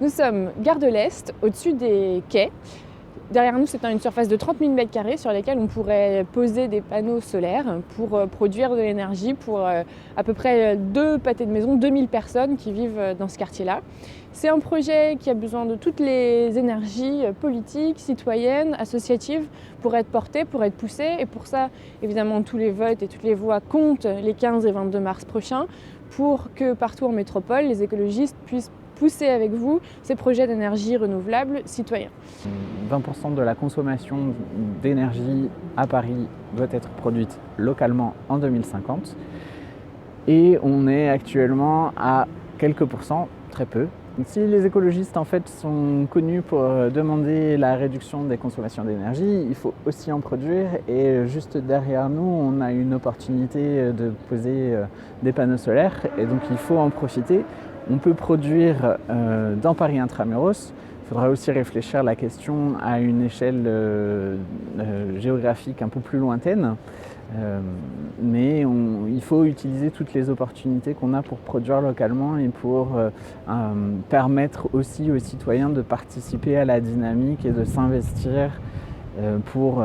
Nous sommes gare de l'Est, au-dessus des quais. Derrière nous, c'est une surface de 30 000 m² sur lesquels on pourrait poser des panneaux solaires pour produire de l'énergie pour à peu près 2 pâtés de maison, 2000 personnes qui vivent dans ce quartier-là. C'est un projet qui a besoin de toutes les énergies politiques, citoyennes, associatives pour être porté, pour être poussé. Et pour ça, évidemment, tous les votes et toutes les voix comptent les 15 et 22 mars prochains pour que partout en métropole, les écologistes puissent pousser avec vous ces projets d'énergie renouvelable citoyens. 20% de la consommation d'énergie à Paris doit être produite localement en 2050 et on est actuellement à quelques pourcents, très peu. Si les écologistes en fait sont connus pour demander la réduction des consommations d'énergie, il faut aussi en produire et juste derrière nous on a une opportunité de poser des panneaux solaires et donc il faut en profiter. On peut produire dans Paris intramuros. Il faudra aussi réfléchir à la question à une échelle géographique un peu plus lointaine. Mais il faut utiliser toutes les opportunités qu'on a pour produire localement et pour permettre aussi aux citoyens de participer à la dynamique et de s'investir pour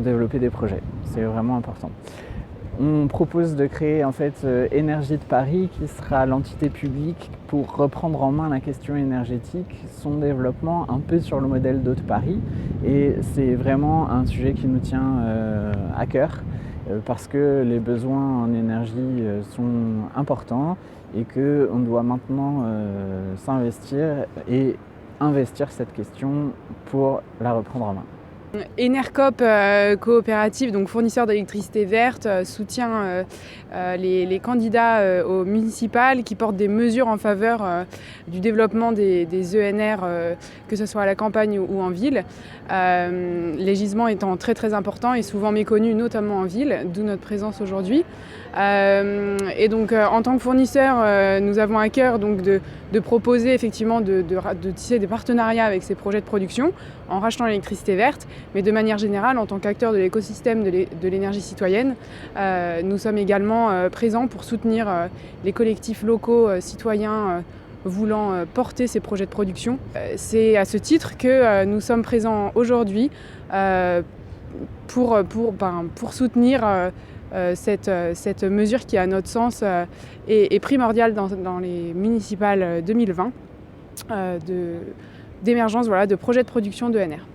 développer des projets. C'est vraiment important. On propose de créer en fait Énergie de Paris qui sera l'entité publique pour reprendre en main la question énergétique, son développement un peu sur le modèle d'Eau de Paris. Et c'est vraiment un sujet qui nous tient à cœur parce que les besoins en énergie sont importants et qu'on doit maintenant s'investir et investir cette question pour la reprendre en main. Enercoop coopérative, donc fournisseur d'électricité verte, soutient les candidats aux municipales qui portent des mesures en faveur du développement des ENR, que ce soit à la campagne ou en ville. Les gisements étant très importants et souvent méconnus, notamment en ville, d'où notre présence aujourd'hui. Et donc en tant que fournisseur, nous avons à cœur donc, de proposer effectivement de tisser des partenariats avec ces projets de production en rachetant l'électricité verte, mais de manière générale, en tant qu'acteur de l'écosystème de l'énergie citoyenne, nous sommes également présents pour soutenir les collectifs locaux citoyens voulant porter ces projets de production. C'est à ce titre que nous sommes présents aujourd'hui pour soutenir cette mesure qui, à notre sens, est primordiale dans les municipales 2020 d'émergence de projets de production d'ENR.